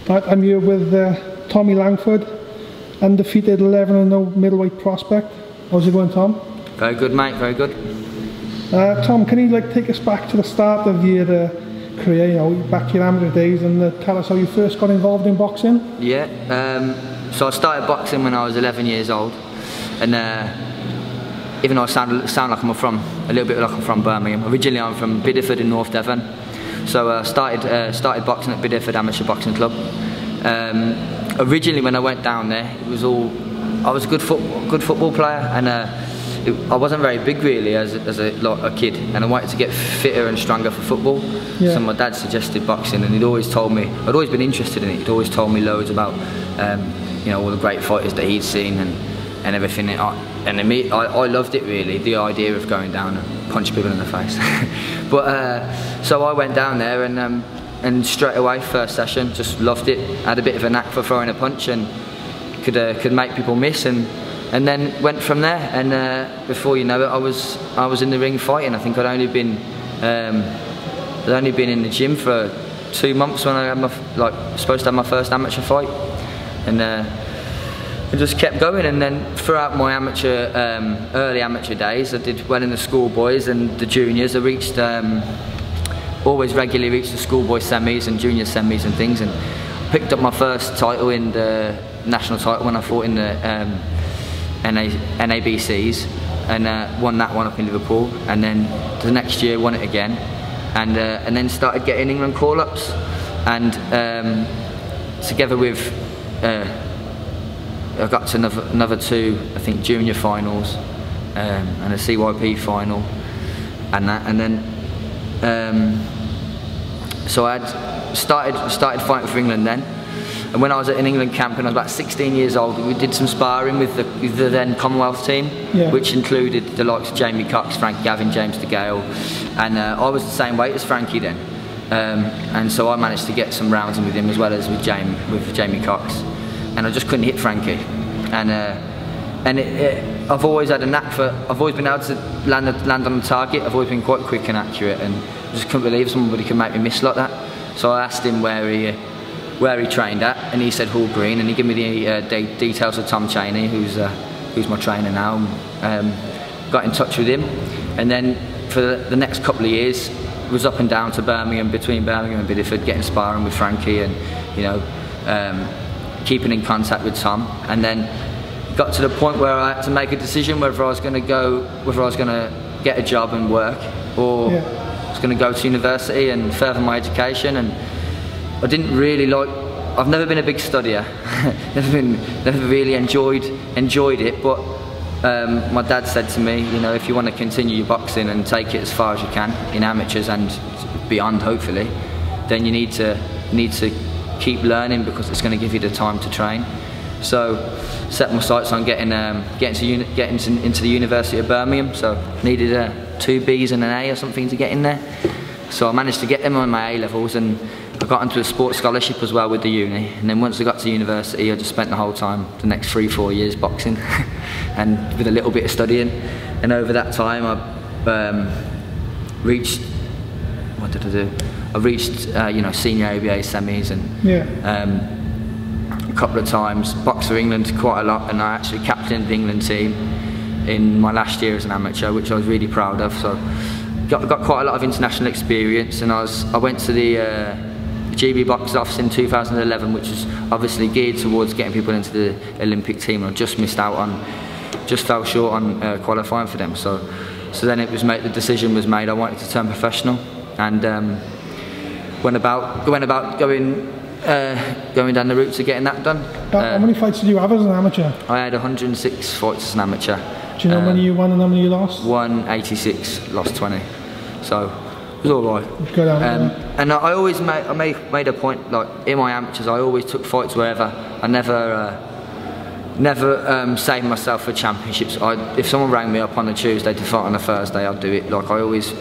I'm here with Tommy Langford, undefeated 11-0 middleweight prospect. How's it going, Tom? Very good, mate, very good. Tom, can you take us back to the start of your career, back to your amateur days, and tell us how you first got involved in boxing? Yeah, so I started boxing when I was 11 years old, and even though I sound like I'm from, a little bit like I'm from Birmingham, originally I'm from Bideford in North Devon. So I started boxing at Bideford Amateur Boxing Club. Originally when I went down there, it was all, I was a good football player, and I wasn't very big really as a kid, and I wanted to get fitter and stronger for football. Yeah. So my dad suggested boxing, and he'd always told me, I'd always been interested in it, he'd always told me loads about all the great fighters that he'd seen and everything. I loved it really, the idea of going down and punch people in the face. But so I went down there, and straight away, first session, just loved it. Had a bit of a knack for throwing a punch and could make people miss, and then went from there. And before you know it, I was in the ring fighting. I think I'd only been in the gym for 2 months when I had supposed to have my first amateur fight, and I just kept going. And then throughout my early amateur days, I did well in the schoolboys and the juniors. I reached always regularly reached the schoolboy semis and junior semis and things, and picked up my first title in the national title when I fought in the NABCs, and won that one up in Liverpool. And then the next year won it again, and then started getting England call-ups, and together with I got to another 2, I think, junior finals, and a CYP final, and then so I had started fighting for England then. And when I was at an England camp and I was about 16 years old, we did some sparring with the then Commonwealth team, yeah, which included the likes of Jamie Cox, Frankie Gavin, James DeGale, and I was the same weight as Frankie then, and so I managed to get some rounds in with him as well as with Jamie Cox, and I just couldn't hit Frankie, and I've always had a knack for, I've always been able to land on the target. I've always been quite quick and accurate, and I just couldn't believe somebody could make me miss like that. So I asked him where he trained at, and he said Hall Green, and he gave me the details of Tom Chaney, who's my trainer now. Got in touch with him, and then for the next couple of years was up and down to Birmingham, between Birmingham and Bideford, getting sparring with Frankie, and keeping in contact with Tom. And then got to the point where I had to make a decision whether I was going to get a job and work, or I was going to go to university and further my education. And I didn't really I've never been a big studier, never really enjoyed it, but my dad said to me, if you want to continue your boxing and take it as far as you can in amateurs and beyond, hopefully, then you need to keep learning, because it's going to give you the time to train. So set my sights on getting into the University of Birmingham. So needed 2 B's and an A or something to get in there. So I managed to get them on my A levels, and I got into a sports scholarship as well with the uni. And then once I got to university, I just spent the whole time, the next 3-4 years, boxing, and with a little bit of studying. And over that time, I reached, what did I do? I reached senior ABA semis, and a couple of times, boxed for England quite a lot, and I actually captained the England team in my last year as an amateur, which I was really proud of. So got quite a lot of international experience, and I went to the GB box office in 2011, which is obviously geared towards getting people into the Olympic team, and I just fell short on qualifying for them. So then the decision was made. I wanted to turn professional, and went about going down the route to getting that done. How many fights did you have as an amateur? I had 106 fights as an amateur. Do you know how many you won and how many you lost? Won 86, lost 20. So it was all right. Good on and I always made a point, in my amateurs, I always took fights wherever. I never saved myself for championships. If someone rang me up on a Tuesday to fight on a Thursday, I'd do it. I always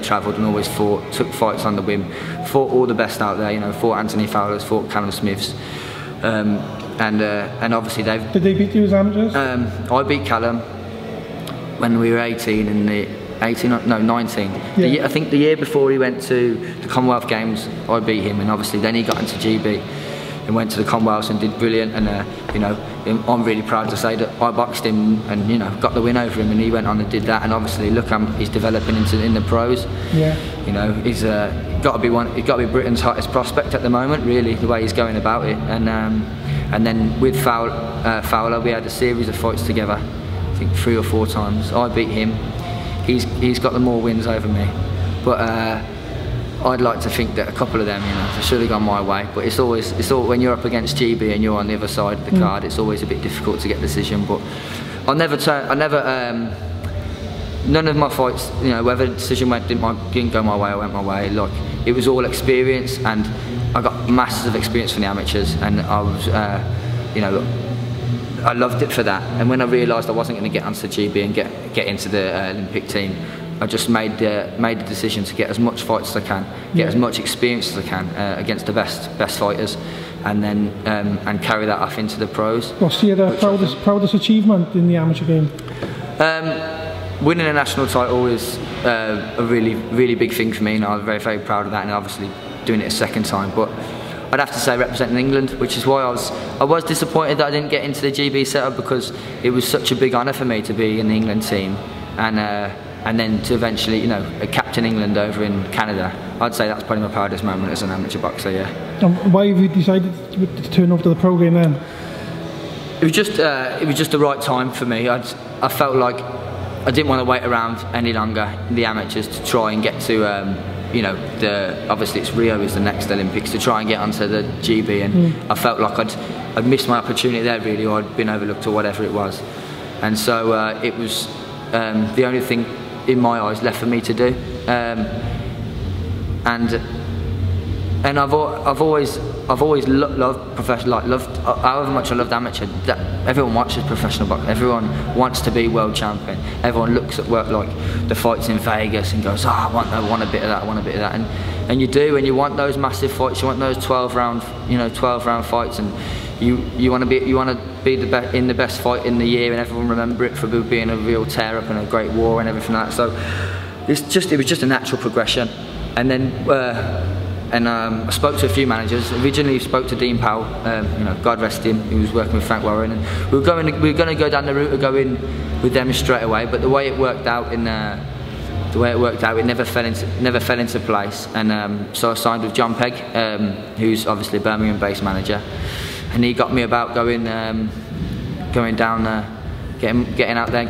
travelled and always took fights on the whim. Fought all the best out there, fought Anthony Fowlers, fought Callum Smiths, and obviously they've. Did they beat you as amateurs? I beat Callum when we were 18 in the 19. Yeah. I think the year before he went to the Commonwealth Games, I beat him, and obviously then he got into GB. and went to the Commonwealths and did brilliant. And you know, I'm really proud to say that I boxed him and, you know, got the win over him, and he went on and did that. And obviously, look, he's developing in the pros. Yeah. You know, he's got to be Britain's hottest prospect at the moment, really, the way he's going about it. And then with Fowler, we had a series of fights together. I think 3 or 4 times. I beat him. He's got the more wins over me, but I'd like to think that a couple of them, you know, should have gone my way. But it's always when you're up against GB and you're on the other side of the card, it's always a bit difficult to get a decision. But none of my fights, you know, whether the decision didn't go my way, I went my way. Like, it was all experience, and I got masses of experience from the amateurs, and I was, you know, I loved it for that. And when I realised I wasn't going to get onto the GB and get into the Olympic team, I just made the decision to get as much fights as I can, get as much experience as I can against the best fighters, and then and carry that off into the pros. What's your proudest achievement in the amateur game? Winning a national title is a really big thing for me, and I'm very, very proud of that, and obviously doing it a second time. But I'd have to say representing England, which is why I was disappointed that I didn't get into the GB setup, because it was such a big honour for me to be in the England team, and then to eventually, you know, captain England over in Canada. I'd say that's probably my proudest moment as an amateur boxer, yeah. And why have you decided to turn over to the pro game then? It was just the right time for me. I felt like I didn't want to wait around any longer in the amateurs to try and get to, you know, obviously it's Rio is the next Olympics, to try and get onto the GB, and I felt like I'd missed my opportunity there, really, or I'd been overlooked, or whatever it was. And so it was the only thing in my eyes left for me to do, and I've always loved professional, like loved however much I loved amateur. That everyone watches professional boxing. Everyone wants to be world champion. Everyone looks at work like the fights in Vegas and goes, oh, I want a bit of that, I want a bit of that, and you do, and you want those massive fights. You want those 12-round fights, and you want to be in the best fight in the year, and everyone remember it for being a real tear up and a great war and everything like that. So it was just a natural progression. And then I spoke to a few managers. Originally spoke to Dean Powell, you know, God rest him, who was working with Frank Warren, and we were going to go down the route of going with them straight away. But the way it worked out, it never fell into place. And so I signed with John Pegg, who's obviously a Birmingham-based manager. And he got me about going down, getting out there,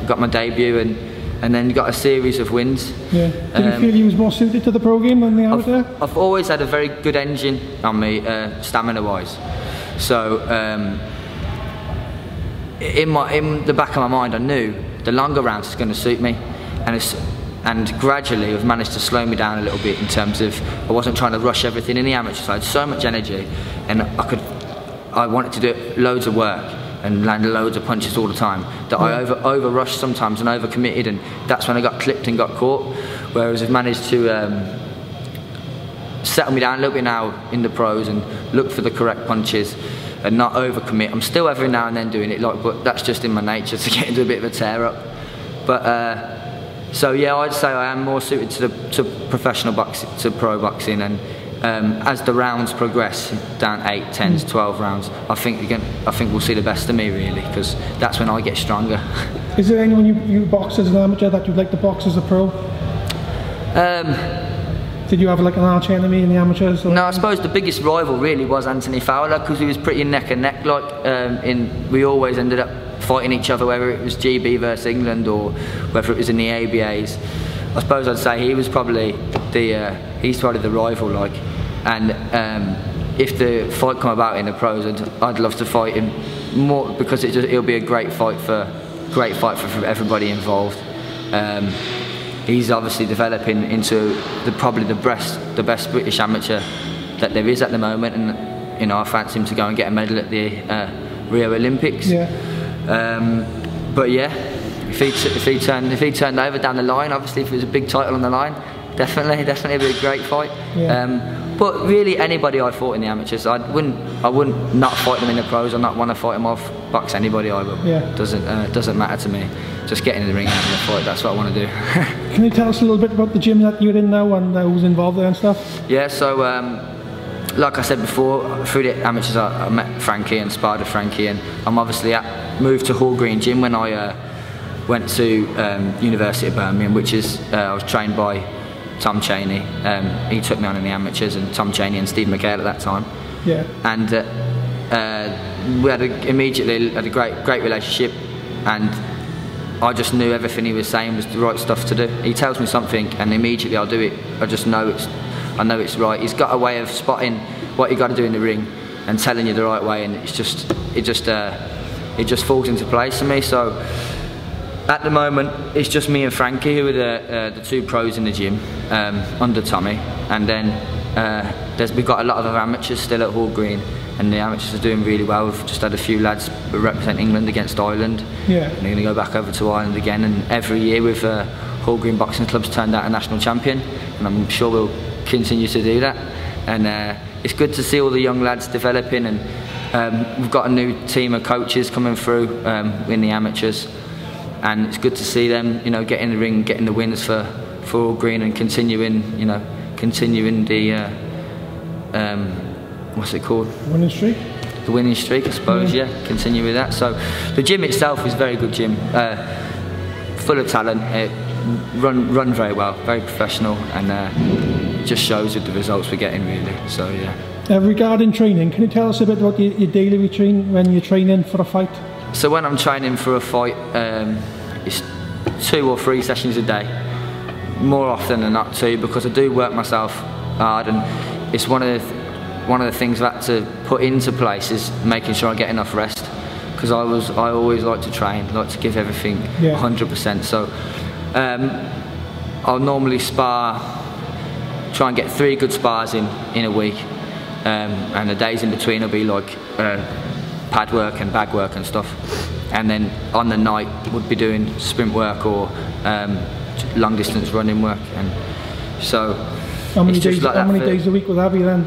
got my debut, and then got a series of wins. Yeah. Did you feel you was more suited to the pro game than the amateur? I've always had a very good engine on me, stamina-wise. So in the back of my mind, I knew the longer rounds is going to suit me, and gradually I've managed to slow me down a little bit in terms of I wasn't trying to rush everything in the amateur side. So much energy, and I wanted to do loads of work and land loads of punches all the time that I over rushed sometimes and over committed, and that's when I got clipped and got caught. Whereas I've managed to settle me down a little bit now in the pros and look for the correct punches and not overcommit. I'm still every now and then doing it, but that's just in my nature to get into a bit of a tear up. But so yeah, I'd say I am more suited to professional boxing, to pro boxing, and as the rounds progress down 8, 10s, 12 rounds, I think we'll see the best of me, really, because that's when I get stronger. Is there anyone you box as an amateur that you'd like to box as a pro? Did you have like an arch enemy in the amateurs? Or? No, I suppose the biggest rival really was Anthony Fowler, because he was pretty neck and neck. We always ended up fighting each other, whether it was GB versus England or whether it was in the ABAs. I suppose I'd say he was probably he's probably the rival, and if the fight come about in the pros, I'd love to fight him more, because it'll be a great fight for everybody involved. He's obviously developing into probably the best British amateur that there is at the moment, and you know, I fancy him to go and get a medal at the Rio Olympics. Yeah. But yeah, if he turned over down the line, obviously if it was a big title on the line, definitely it'd be a great fight. Yeah. But really, anybody I fought in the amateurs, I wouldn't not fight them in the pros, or not want to fight them off, box anybody either. Yeah. Doesn't matter to me. Just getting in the ring and having a fight, that's what I want to do. Can you tell us a little bit about the gym that you're in now and who's involved there and stuff? Yeah, so like I said before, through the amateurs I met Frankie and sparred with Frankie, and I'm obviously moved to Hall Green Gym when I went to University of Birmingham, which is, I was trained by Tom Chaney. He took me on in the amateurs, and Tom Chaney and Steve McHale at that time. Yeah. And we had immediately had a great relationship, and I just knew everything he was saying was the right stuff to do. He tells me something, and immediately I'll do it. I just know I know it's right. He's got a way of spotting what you got to do in the ring and telling you the right way, and it just falls into place for me. So at the moment, it's just me and Frankie who are the two pros in the gym under Tommy, and then we've got a lot of other amateurs still at Hall Green, and the amateurs are doing really well. We've just had a few lads represent England against Ireland. Yeah. And they're going to go back over to Ireland again, and every year with Hall Green Boxing Club's turned out a national champion, and I'm sure we'll continue to do that. And it's good to see all the young lads developing, and we've got a new team of coaches coming through in the amateurs, and it's good to see them, you know, getting in the ring, getting the wins for Hall Green, and continuing the what's it called? Winning streak. The winning streak, I suppose. Yeah, continue with that. So the gym itself is a very good gym, full of talent. It run very well, very professional, and just shows with the results we're getting, really. So yeah. Regarding training, can you tell us a bit about your daily routine when you're training for a fight? So when I'm training for a fight, it's 2 or 3 sessions a day, more often than not 2, because I do work myself hard, and it's one of the things I've had to put into place is making sure I get enough rest, because I always like to train, like to give everything 100%. So I'll normally try and get 3 good spars in a week, and the days in between will be like pad work and bag work and stuff, and then on the night would be doing sprint work or long distance running work. And so how many days a week will that be then?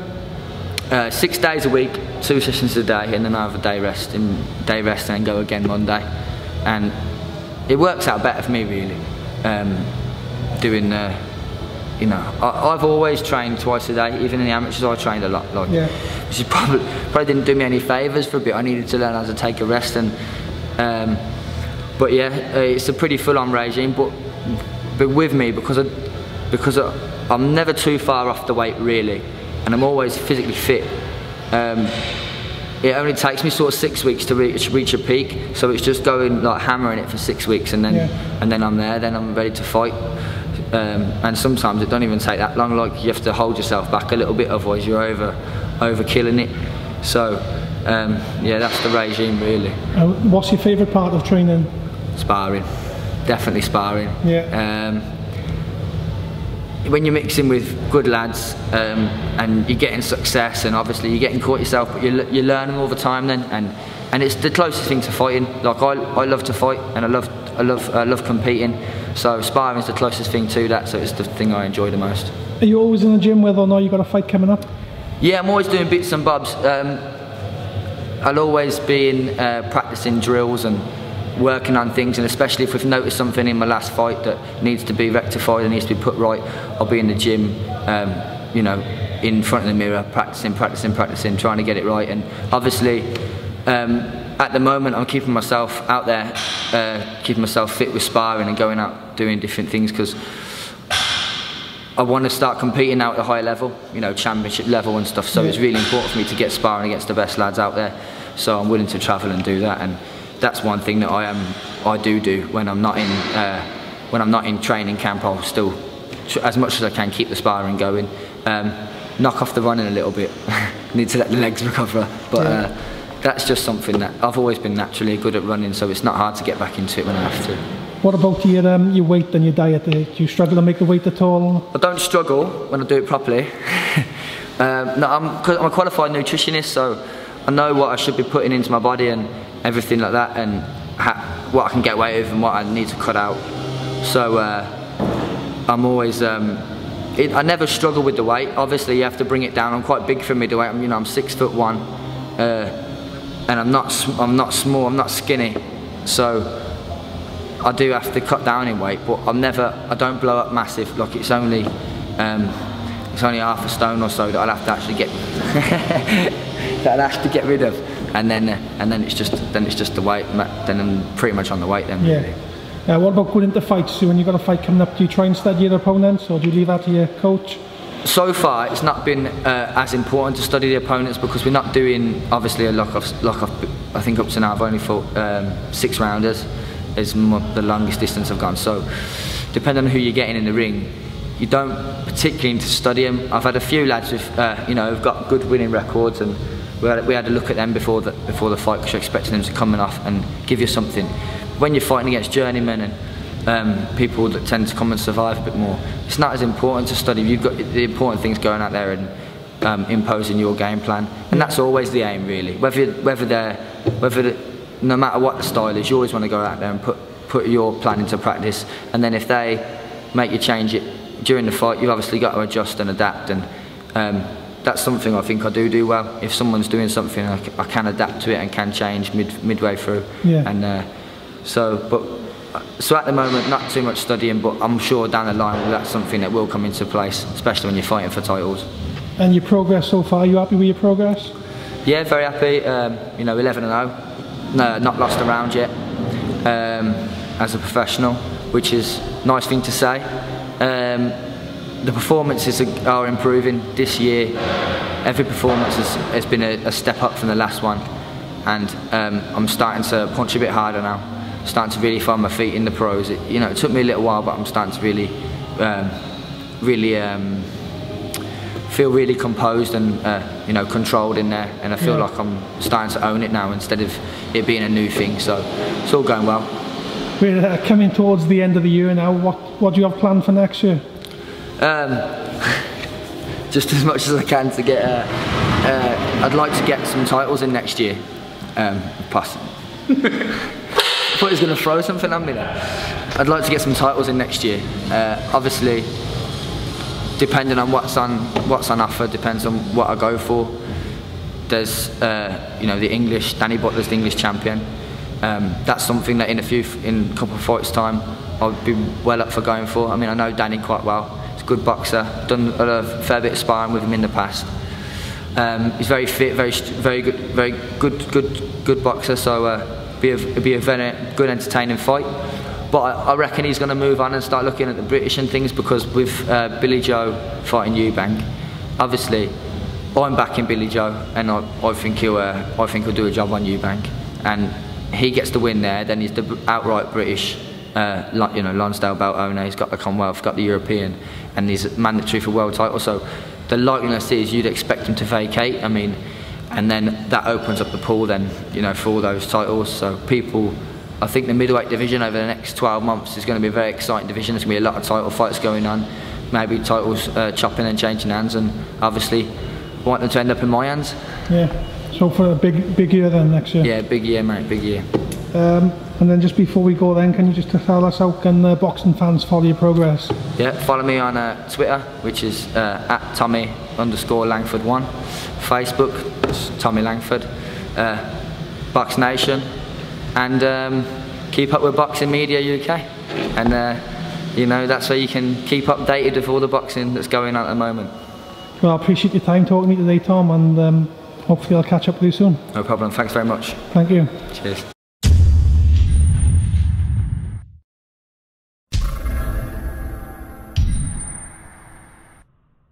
6 days a week, 2 sessions a day, and then I have a day rest and then go again Monday, and it works out better for me, really. Doing you know, I've always trained twice a day. Even in the amateurs I trained a lot, which is probably didn't do me any favours for a bit. I needed to learn how to take a rest, and but yeah, it's a pretty full-on regime, but with me, because I'm never too far off the weight, really, and I'm always physically fit. It only takes me sort of 6 weeks to reach a peak, so it's just going like hammering it for 6 weeks, and then I'm there, then I'm ready to fight. And sometimes it don't even take that long. Like, you have to hold yourself back a little bit, otherwise you're over killing it. So yeah, that's the regime, really. What's your favourite part of training? Sparring, definitely sparring. Yeah. When you're mixing with good lads, and you're getting success, and obviously you're getting caught yourself, but you're learning all the time then, and it's the closest thing to fighting. Like, I love to fight, and I love competing, so sparring is the closest thing to that, so it's the thing I enjoy the most. Are you always in the gym whether or not you've got a fight coming up? Yeah, I'm always doing bits and bobs. I'll always be in practicing drills and working on things, and especially if we've noticed something in my last fight that needs to be rectified and needs to be put right, I'll be in the gym, you know, in front of the mirror, practicing, trying to get it right. And obviously, at the moment, I'm keeping myself out there, keeping myself fit with sparring and going out doing different things, because I want to start competing now at a high level, you know, championship level and stuff. So it's really important for me to get sparring against the best lads out there. So I'm willing to travel and do that, and that's one thing that I do when I'm not in training camp. I'll still, as much as I can, keep the sparring going. Knock off the running a little bit. Need to let the legs recover, but that's just something that I've always been naturally good at running, so it's not hard to get back into it when I have to. What about your weight and your diet? Do you struggle to make the weight at all? I don't struggle when I do it properly. No, I'm a qualified nutritionist, so I know what I should be putting into my body and everything like that, and what I can get away with and what I need to cut out. So I'm always, I never struggle with the weight. Obviously you have to bring it down. I'm quite big for middleweight. I'm 6'1", and I'm not small, I'm not skinny, so I do have to cut down in weight, but I don't blow up massive. Like, it's only it's only half a stone or so that I'll have to actually get that I'll have to get rid of, and then it's just the weight. Then I'm pretty much on the weight then. Really. What about going into fights? So when you've got a fight coming up, do you try and study your opponents, or do you leave that to your coach? So far, it's not been as important to study the opponents, because we're not doing obviously a lock off. I think up to now I've only fought 6 rounders. Is the longest distance I've gone. So depending on who you're getting in the ring, you don't particularly need to study them. I've had a few lads with who've got good winning records, and we had a look at them before the fight, because you're expecting them to come off and give you something. When you're fighting against journeymen and people that tend to come and survive a bit more, it's not as important to study. You've got the important things going out there and imposing your game plan, and that's always the aim, really. No matter what the style is, you always want to go out there and put your plan into practice, and then if they make you change it during the fight, you've obviously got to adjust and adapt, and that's something I think I do well. If someone's doing something, I can adapt to it and can change midway through. And so at the moment, not too much studying, but I'm sure down the line that's something that will come into place, especially when you're fighting for titles. And your progress so far, are you happy with your progress? Yeah, very happy. 11-0. No, not lost a round yet as a professional, which is a nice thing to say. The performances are improving this year. Every performance has been a step up from the last one, and I'm starting to punch a bit harder now. Starting to really find my feet in the pros. It took me a little while, but I'm starting to really feel really composed and controlled in there, and I feel like I'm starting to own it now instead of it being a new thing. So it's all going well. We're coming towards the end of the year now. What do you have planned for next year? Just as much as I can to get. I'd like to get some titles in next year. Possibly. I thought he was going to throw something at me there. I'd like to get some titles in next year. Obviously, depending on what's on offer, depends on what I go for. There's the English, Danny Butler's the English champion. That's something that in a couple of fights time I'd be well up for going for. I mean, I know Danny quite well. He's a good boxer. Done a fair bit of sparring with him in the past. He's very fit, very good boxer. So it'd be a very good, entertaining fight. But I reckon he's going to move on and start looking at the British and things, because with Billy Joe fighting Eubank, obviously I'm backing Billy Joe, and I think he'll do a job on Eubank, and he gets the win there. Then he's the outright British, Lonsdale belt owner. He's got the Commonwealth, got the European, and he's mandatory for world title. So the likeliness is you'd expect him to vacate. I mean, and then that opens up the pool then, for all those titles. So I think the middleweight division over the next 12 months is going to be a very exciting division. There's going to be a lot of title fights going on, maybe titles chopping and changing hands, and obviously I want them to end up in my hands. Yeah, so for a big year then next year? Yeah, big year, mate, big year. And then just before we go then, can you just tell us how can boxing fans follow your progress? Yeah, follow me on Twitter, which is at Tommy_Langford1. Facebook, it's Tommy Langford. Box Nation. And keep up with Boxing Media UK, and that's where you can keep updated with all the boxing that's going on at the moment. Well, I appreciate your time talking to me today, Tom, and hopefully I'll catch up with you soon. No problem, thanks very much. Thank you. Cheers.